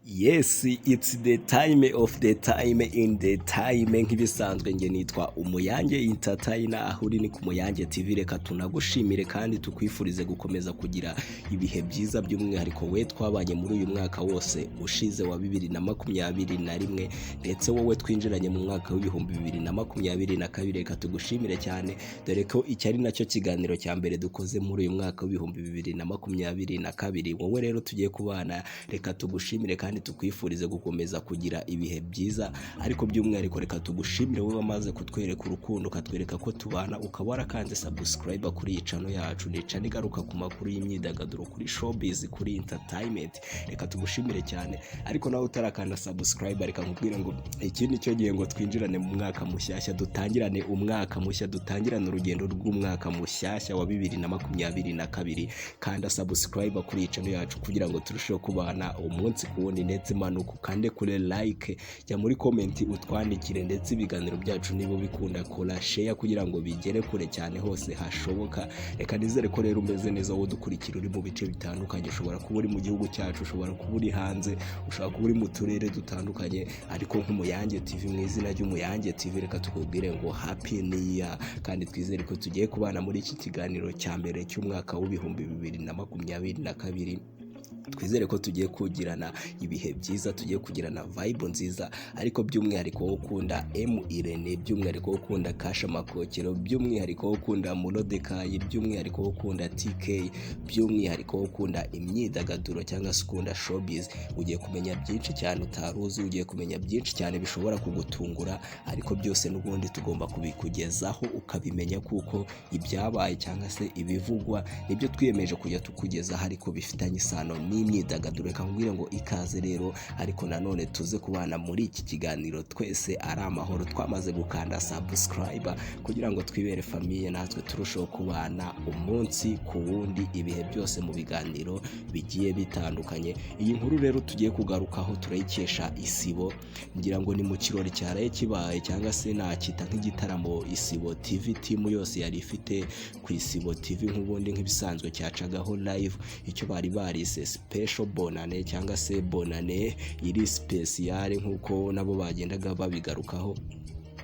Yes, it's the time of the time in the time nk'ibisanzwe nge nitwa umuyange entertainer aho uri ni ku Muyange TV. Reka tunagushimire kandi tukwifurize gukomeza kugira ibihe byiza by'umwihariko we twabanye muri uyu mwaka wose ushize wa 2021 ndetse wowe twinjiranye mu mwaka w'ibihumbi 2022. Reka tugushimire cyane dore ko icyari nacyo kiganiro cya mbere dukoze muri uyu mwaka w'ibihumbi 2022. Wowe rero tugiye kubana, reka tugushimire kandi tukwifurize gukomeza kugira ibihe byiza, ariko by'umwihariko reka tugushimire wowe wamaze kutwereka urukundo, katwereka ko tubana, ukaba warakanze subscribe kuri iyi channel yacu. Ni channel igaruka ku makuru y'imyidagaduro, kuri showbiz, kuri entertainment. Reka tugushimire cyane, ariko nawe utarakanda subscribe reka nkubwire ngo iki ni cyo gihe ngo twinjirane mu mwaka mushyashya, dutangirane umwaka mushya, dutangirane urugendo rw'umwaka mushyashya wa 2022. Kanda subscribe kuri iyi channel yacu kugira ngo turusheho kubana umunsi ku wundi, ndetse manuka ukande kure like, jya muri comment utwandikire, ndetse ibiganiro byacu nibo bikunda kora share kugira ngo bigere kure cyane hose hashoboka. Reka nizere ko rero umeze neza wowe dukurikira uri mu bice bitandukanye, ushobora kuba uri mu gihugu cyacu, ushobora kuba uri hanze, ushobora kuba uri mu turere dutandukanye, ariko nk'Umuyange TV, mu izina ry'Umuyange TV reka tukubwire ngo happy new year, kandi twizere ko tugiye kubana muri iki kiganiro cya mbere cy'umwaka w'ibihumbi 2022. Twizere ko tugiye kugirana ibihe byiza, tugiye kugirana vibe nziza, ariko by'umwihariko wo ukunda M Irene, by'umwihariko wo ukunda Kasha Makokero, by'umwihariko wo ukunda Mulodekayi, by'umwihariko wo ukunda TK, by'umwihariko wo ukunda imyidagaduro cyangwa se ukunda showbiz. Ugiye kumenya byinshi cyane utaruzi, ugiye kumenya byinshi cyane bishobora kugutungura, ariko byose n'ubundi tugomba kubikugezaho ukabimenya, kuko ibyabaye cyangwa se ibivugwa nibyo twiyemeje kujya tukugezaho, ariko bifitanye isano n'imyidagaduro. Reka nkubwire ngo ikaze rero, ariko nanone tuze kubana muri iki kiganiro twese ari amahoro, twamaze gukanda subscribe kugira ngo twibere famille, natwe turusheho kubana umunsi ku wundi ibihe byose mu biganiro bigiye bitandukanye. Iyi nkuru rero tugiye kugarukaho turayikesha ISIBO, ngira ngo ni mu kirori cyaraye kibaye, cyangwa se nakita nk'igitaramo ISIBO TV team yose yari ifite ku ISIBO TV nk'ubundi nk'ibisanzwe cyacagaho live, icyo bari barise special bonane cyangwa se bonane iri special nk'uko nabo bagendaga babigarukaho.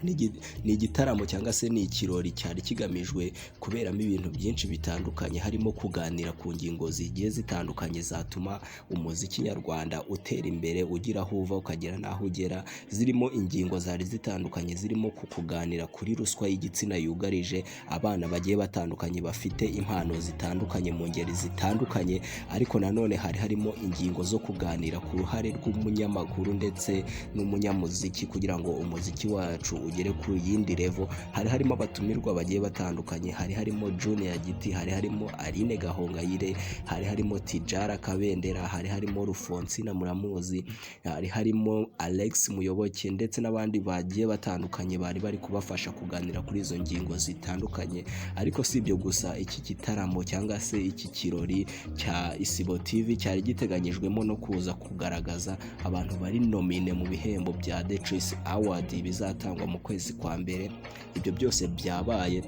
Ni igitaramo cyangwa se ni ikirori cyari kigamijwe kuberamo ibintu byinshi bitandukanye, harimo kuganira ku ngingo zigiye zitandukanye zatuma umuziki nyarwanda utera imbere, ugira aho uva ukagera n'aho ugera. Zirimo ingingo zari zitandukanye, zirimo kuganira kuri ruswa y'igitsina yugarije abana bagiye batandukanye bafite impano zitandukanye mu ngeri zitandukanye, ariko nanone hari harimo ingingo zo kuganira ku ruhare rw'umunyamakuru ndetse n'umunyamuziki kugira ngo umuziki wacu ugere ku yindi level. Hari harimo abatumirwa bagiye batandukanye, hari harimo Junior Giti, hari harimo Aline Gahongayire, hari harimo Tijara Kabendera, hari harimo Rufonsina Muramuzi, hari harimo Alex Muyoboke, ndetse n'abandi bagiye batandukanye bari bari kubafasha kuganira kuri izo ngingo zitandukanye. Ariko si ibyo gusa, iki gitaramo cyangwa se iki kirori cya ISIBO TV cyari giteganyijwemo no kuza kugaragaza abantu bari nomine mu bihembo bya The Choice Award bizatangwa mu kwezi kwa mbere. Ibyo byose byabaye,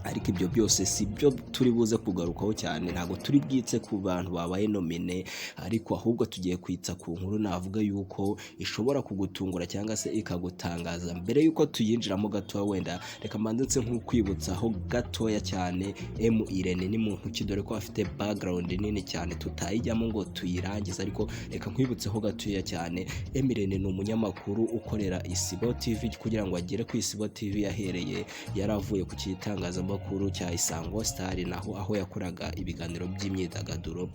ariko ibyo byose si byo turi buze kugarukaho cyane, ntabwo turi bwitse ku bantu babaye nomine, ariko ahubwo tugiye kwitsa ku nkuru navuga yuko ishobora kugutungura cyangwa se ikagutangaza. Mbere yuko tuyinjiramo gatoya, wenda reka mbanze nk'ukwibutsaho gatoya cyane M Irene ni muntu ki, dore ko afite background nini cyane tutayijyamo ngo tuyirangize, ariko reka nkwibutseho gatoya cyane. M Irene ni umunyamakuru ukorera ISIBO TV, kugira ngo agere ku ISIBO TV yahereye yaravuye ku kitangazamakuru cya Isango Star, naho aho yakoraga ibiganiro by'imyidagaduro.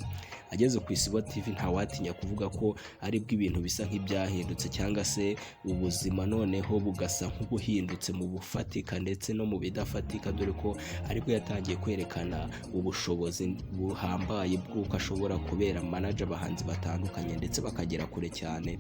Ageze ku ISIBO TV ntawatinya kuvuga ko aribwo ibintu bisa nk'ibyahindutse, cyangwa se ubuzima noneho bugasa nk'ubuhindutse mu bufatika ndetse no mu bidafatika, dore ko aribwo yatangiye kwerekana ubushobozi buhambaye bw'uko ashobora kubera manager abahanzi batandukanye ndetse bakagera kure cyane.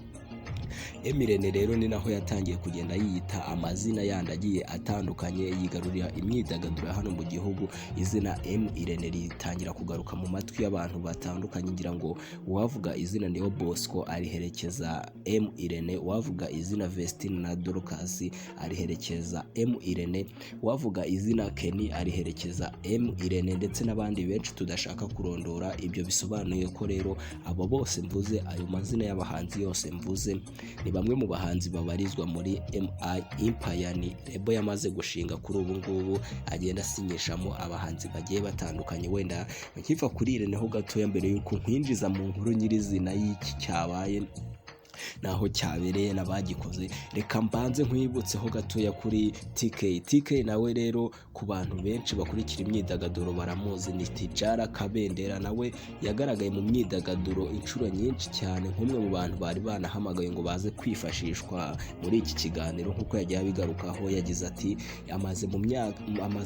M Irene rero ni naho yatangiye kugenda yiyita amazina yandi agiye atandukanye, yigarurira imyidagaduro hano mu gihugu. Izina M Irene ritangira kugaruka mu matwi y'abantu batandukanye, ngira ngo uwavuga izina Neo Bosco ariherekeza M Irene, uwavuga izina Vestine na Dorcas ariherekeza M Irene, uwavuga izina Kenny ariherekeza M Irene, ndetse n'abandi benshi tudashaka kurondora. Ibyo bisobanuye ko rero abo bose mvuze, ayo mazina y'abahanzi yose mvuze, ni bamwe mu bahanzi babarizwa muri M Empire, ni lebo yamaze gushinga kuri ubu ngubu, agenda asinyishamo abahanzi bagiye batandukanye. Wenda nkiva kuri Irene ho gatoya mbere yuko nkwinjiza mu nkuru nyirizina y'iki cyabaye naho cyabereye n'abagikoze, reka mbanze nkwibutseho gatoya kuri TK nawe rero ku bantu benshi bakurikira imyidagaduro baramuzi, ni Tijara Kabendera. Nawe yagaragaye mu myidagaduro inshuro nyinshi cyane, nk'umwe mu bantu bari banahamagaye ngo baze kwifashishwa muri iki kiganiro. Nk'uko yagiye abigarukaho, yagize ati amaze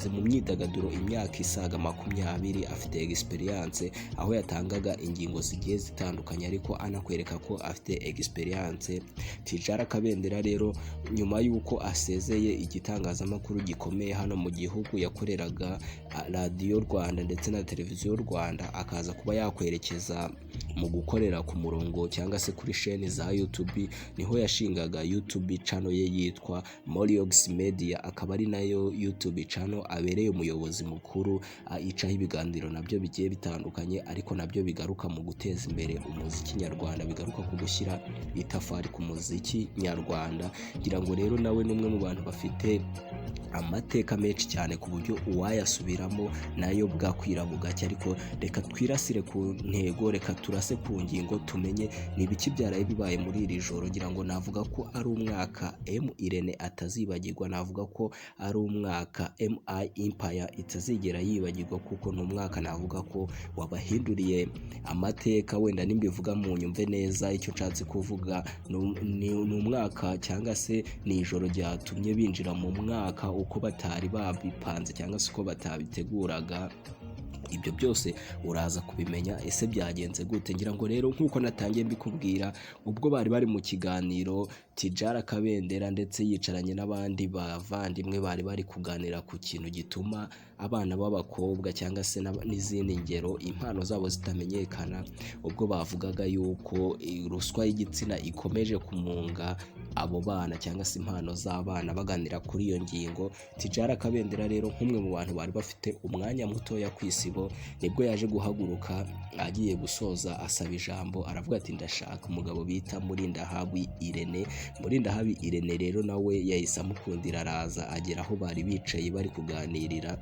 mu myidagaduro imyaka isaga 20, afite experience, aho yatangaga ingingo zigiye zitandukanye ariko anakwereka ko afite experience. Tijara Kabendera rero nyuma y'uko asezeye igitangazamakuru gikomeye hano mu gihugu, yakoreraga Radio Rwanda ndetse na Televiziyo Rwanda, akaza kuba yakwerekeza mu gukorera ku murongo cyangwa se kuri chaîne za YouTube. Niho yashingaga YouTube channel ye yitwa Moriox Media, akaba ari nayo YouTube channel abereye umuyobozi mukuru, icaho ibiganiro nabyo bigiye bitandukanye, ariko nabyo bigaruka mu guteza imbere umuziki nyarwanda, bigaruka ku gushyira itafari ku muziki nyarwanda. Ngira ngo rero nawe n'umwe mu bantu bafite amateka menshi cyane ku buryo uwayasubiramo nayo bwakwira bugacya. Ariko reka twirasire ku ntego, reka turase ku ngingo, tumenye n'ibiki byaraye bibaye muri iri joro. Ngira ngo navuga ko ari umwaka M Irene atazibagirwa, navuga ko ari umwaka M Empire itazigera yibagirwa, kuko ni umwaka navuga ko wabahinduriye amateka. Wenda nimbivuga mu nyumve neza icyo nshatse kuvuga, ni umwaka cyangwa se ni ijoro ryatumye binjira mu mwaka uko batari babipanze cyangwa se uko batabiteguraga. Ibyo byose uraza kubimenya ese byagenze gute. Ngira ngo rero nk'uko natangiye mbikubwira, ubwo bari mu kiganiro, Tijara Kabendera ndetse yicaranye n'abandi bavandimwe bari kuganira ku kintu gituma abana b'abakobwa cyangwa se n'izindi ngero impano zabo zitamenyekana, ubwo bavugaga yuko ruswa y'igitsina ikomeje kumunga abo bana cyangwa se impano z'abana. Baganira kuri iyo ngingo, Tijara Kabendera rero nk'umwe mu bantu bari bafite umwanya mutoya ku ISIBO, nibwo yaje guhaguruka agiye gusoza asaba ijambo, aravuga ati ndashaka umugabo bita Murindahabi Irene. Murindahabi Irene rero nawe yahise amukundira, araza agera aho bari bicaye bari kuganirira.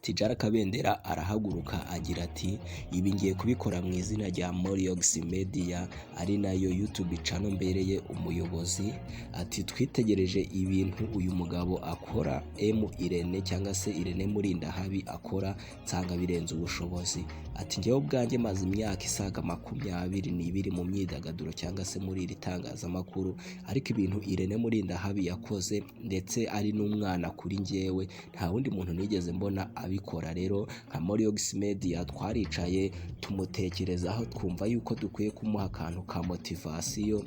Tijara Kabendera arahaguruka agira ati ibi ngiye kubikora mu izina rya Moriox Media, ari nayo YouTube channel mbereye umuyobozi. Ati twitegereje ibintu uyu mugabo akora, M Irene cyangwa se Irene Murindahabi akora, nsanga birenze ubushobozi. Ati njyewe ubwanjye maze imyaka isaga 22 mu myidagaduro cyangwa se muri iri tangazamakuru, ariko ibintu Irene Murindahabi yakoze ndetse ari n'umwana kuri njyewe, nta wundi muntu nigeze mbona abikora. Rero nka Moriox Media twaricaye tumutekerezaho, twumva yuko dukwiye kumuha akantu ka motivation,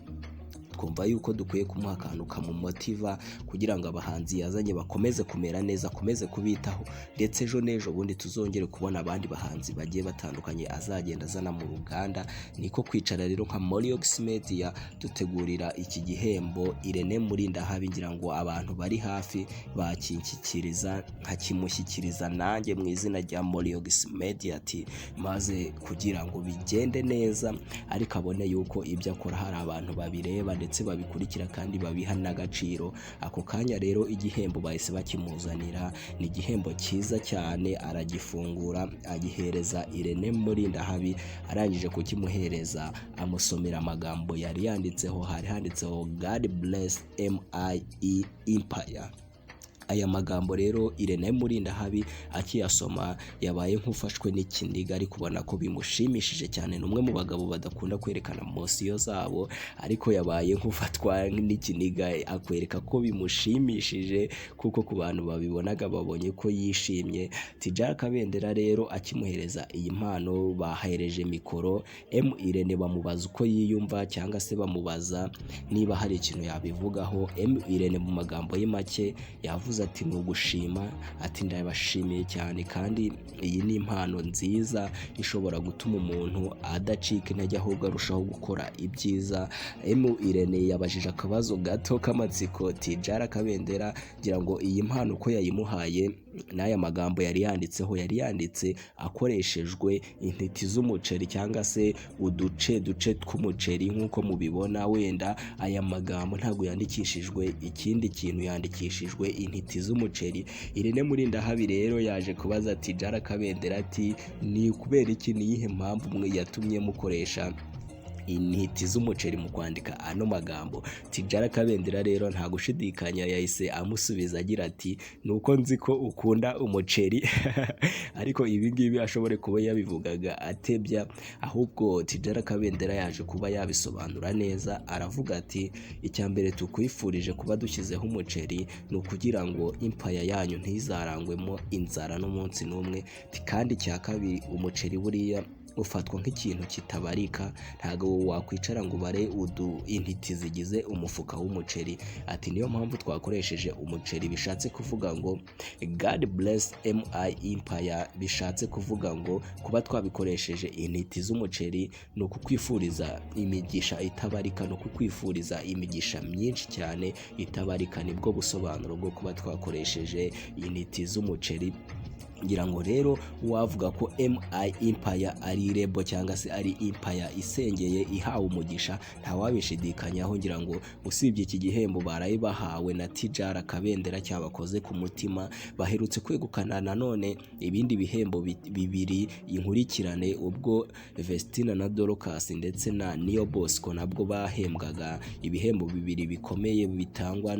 twumva yuko dukwiye kumuha akantu kamumotiva kugira ngo abahanzi yazanye bakomeze kumera neza, akomeze kubitaho, ndetse ejo n'ejo bundi tuzongere kubona abandi bahanzi bagiye batandukanye azagenda azana mu ruganda. Niko kwicara rero nka Moriox Media dutegurira iki gihembo Irene Murindahabi. Ngira ngo abantu bari hafi bakinshyikiriza, nkakimushyikiriza nanjye mu izina rya Moriox Media, ati maze kugira ngo bigende neza, ariko abone yuko ibyo akora hari abantu babireba ndetse babikurikira kandi babiha n'agaciro. Ako kanya rero igihembo bahise bakimuzanira, ni igihembo cyiza cyane, aragifungura agihereza Irene Murindahabi. Arangije kukimuhereza amusomera amagambo yari yanditseho, hari handitseho God bless M Empire. aya magambo rero Irene Murindahabi akiyasoma yabaye nk'ufashwe n'ikiniga, ari kubona ko bimushimishije cyane. N'umwe mu bagabo badakunda kwerekana mosiyo zabo, ariko yabaye nk'ufatwa n'ikiniga akwereka ko bimushimishije, kuko ku bantu babibonaga babonye ko yishimye. Tidjara Kabendera rero akimuhereza iyi mpano, bahereje mikoro M Irene bamubaza uko yiyumva cyangwa se bamubaza niba hari ikintu yabivugaho. M Irene mu magambo ye make yavuze ati ni ugushima, ati ndabashimiye cyane kandi iyi ni impano nziza ishobora gutuma umuntu adacika intege ahubwo arushaho gukora ibyiza. M Irene yabajije akabazo gato k'amatsiko Tidjara Kabendera, ngira ngo iyi mpano uko yayimuhaye n'aya magambo yari yanditse akoreshejwe intiti z'umuceri cyangwa se uduce tw'umuceri nk'uko mubibona. Wenda aya magambo ntabwo yandikishijwe ikindi kintu, yandikishijwe intiti z'umuceri. Irene Murindahabi rero yaje kubaza Tidjara Kabendera ati ni kubera iki, ni iyihe mpamvu mwe yatumye mukoresha intiti z'umuceri mu kwandika ano magambo? Tidjara Kabendera rero nta gushidikanya yahise amusubiza agira ati nuko nzi ko ukunda umuceri ariko ibi ngibi ashobore kuba yabivugaga atebya, ahubwo Tidjara Kabendera yaje kuba yabisobanura neza. Aravuga ati icya mbere tukwifurije kuba dushyizeho umuceri ni ukugira ngo impaya yanyu ntizarangwemo inzara n'umunsi n'umwe, kandi icya kabiri umuceri buriya ufatwa nk'ikintu kitabarika, ntago wakwicara ngo ubare intiti zigize umufuka w'umuceri. Ati niyo mpamvu twakoresheje umuceri, bishatse kuvuga ngo God bless MI Empire, bishatse kuvuga ngo kuba twabikoresheje intiti z'umuceri ni ukukwifuriza imigisha itabarika, no kukwifuriza imigisha myinshi cyane itabarika. Nibwo busobanuro bwo kuba twakoresheje intiti z'umuceri. Ngira ngo rero wavuga ko MI Empire ari rebo cyangwa se ari Empire isengeye ihawe umugisha ntawabishidikanyaho. Ngira ngo usibye iki gihembo baraye bahawe na Tidjara Kabendera cyabakoze ku mutima, baherutse kwegukana nanone ibindi bihembo bibiri inkurikirane, ubwo Vestina na Dorcas ndetse na Neo Bosco nabwo bahembwaga ibihembo bibiri bikomeye bitangwa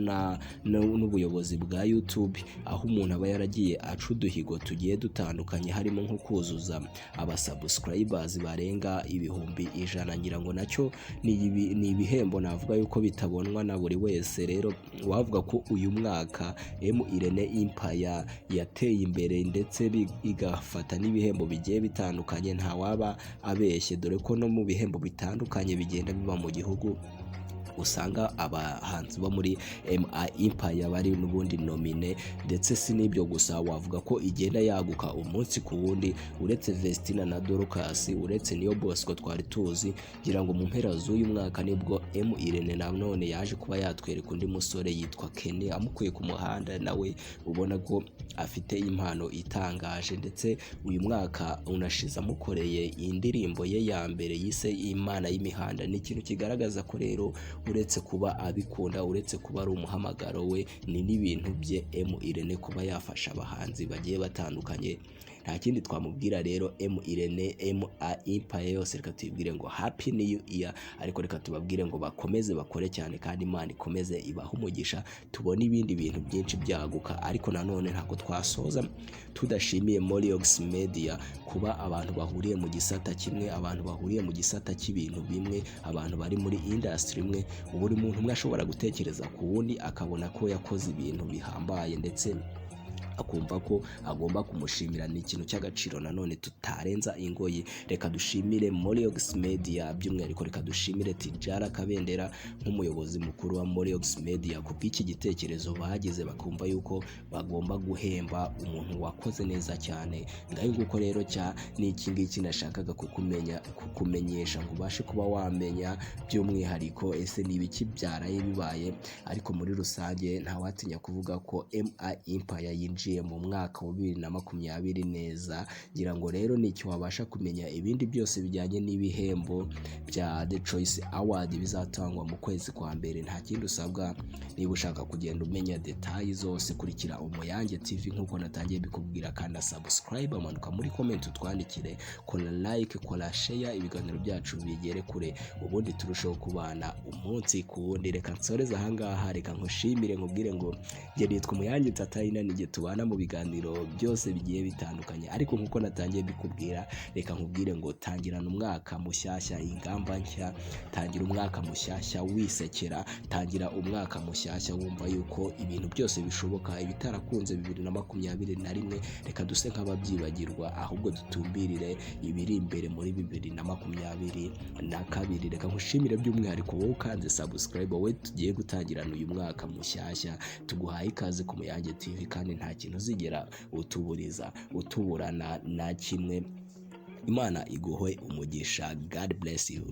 n'ubuyobozi bwa YouTube, aho umuntu aba yaragiye aca uduhigo tugiye dutandukanye, harimo nko kuzuza abasubscribers barenga 100,000. Ngira ngo nacyo ni ibihembo navuga yuko bitabonwa na buri wese. Rero wavuga ko uyu mwaka M Irene Empire yateye imbere ndetse igafata n'ibihembo bigiye bitandukanye, nta waba abeshye, dore ko no mu bihembo bitandukanye bigenda biba mu gihugu usanga abahanzi bo muri MI Empire bari n'ubundi nomine. Ndetse si n'ibyo gusa, wavuga ko igenda yaguka umunsi ku wundi. Uretse Vestina na Dorcas, uretse Neo Bosco twari tuzi, ngira ngo mu mpera z'uyu mwaka nibwo M Irene nanone yaje kuba yatwereka undi musore yitwa Kenny, amukuye ku muhanda, nawe ubona ko afite impano itangaje. Ndetse uyu mwaka unashize amukoreye indirimbo ye ya mbere yise Imana y'imihanda. Ni ikintu kigaragaza ko rero uretse kuba abikunda, uretse kuba ari umuhamagaro we, ni n'ibintu bye M Irene kuba yafasha abahanzi bagiye batandukanye. Nta kindi twamubwira rero M Irene MI Empire yose, reka tubibwire ngo happy new year, ariko reka tubabwire ngo bakomeze bakore cyane kandi Imana ikomeze ibaha umugisha, tubone ibindi bintu byinshi byaguka. Ariko nanone ntabwo twasoza tudashimiye Moriox Media kuba abantu bahuriye mu gisata kimwe, abantu bahuriye mu gisata cy'ibintu bimwe, abantu bari muri industry imwe. Buri muntu umwe ashobora gutekereza ku wundi akabona ko yakoze ibintu bihambaye ndetse akumva ko agomba kumushimira. Ni ikintu cy'agaciro nanone tutarenza ingoyi. Reka dushimire Moriox Media, by'umwihariko reka dushimire Tidjara Kabendera nk'umuyobozi mukuru wa Moriox Media kubw'iki gitekerezo bagize, bakumva yuko bagomba guhemba umuntu wakoze neza cyane. Ngaho nguko rero ni iki ngiki nashakaga kukumenyesha ngo ubashe kuba wamenya by'umwihariko ese ni ibiki byaraye bibaye. Ariko muri rusange ntawatinya kuvuga ko MI Empire yinjiye twinjiye mu mwaka wa 2020 neza. Ngira ngo rero nicyo wabasha kumenya ibindi byose bijyanye n'ibihembo bya The Choice Award bizatangwa mu kwezi kwa mbere. Nta kindi usabwa, niba ushaka kugenda umenya details zose kurikira Umuyange TV nkuko natangiye bikubwira, kandi subscribe, amanuka muri comment utwandikire, kora like, kora share, ibiganiro byacu bigere kure, ubundi turushaho kubana umunsi ku wundi. Reka nsoreza ahangaha, reka nkushimire nkubwire ngo nge nitwa Umuyange Entertainer, nige tubana mu biganiro byose bigiye bitandukanye. Ariko nkuko natangiye bikubwira, reka nkubwire ngo tangirana umwaka mushyashya, ingamba nshya, tangira umwaka mushyashya wisekera, tangira umwaka mushyashya wumva yuko ibintu byose bishoboka. Ibitarakunze 2021 reka duse nk'ababyibagirwa, ahubwo dutumbirire ibiri imbere muri 2022. Reka nkushimire by'umwihariko wowe ukanze subscribe, wowe tugiye gutangirana uyu mwaka mushyashya. Tuguhaye ikaze ku Muyange TV, kandi nta kintu uzigera utuburana na kimwe. Imana iguhe umugisha. God bless you.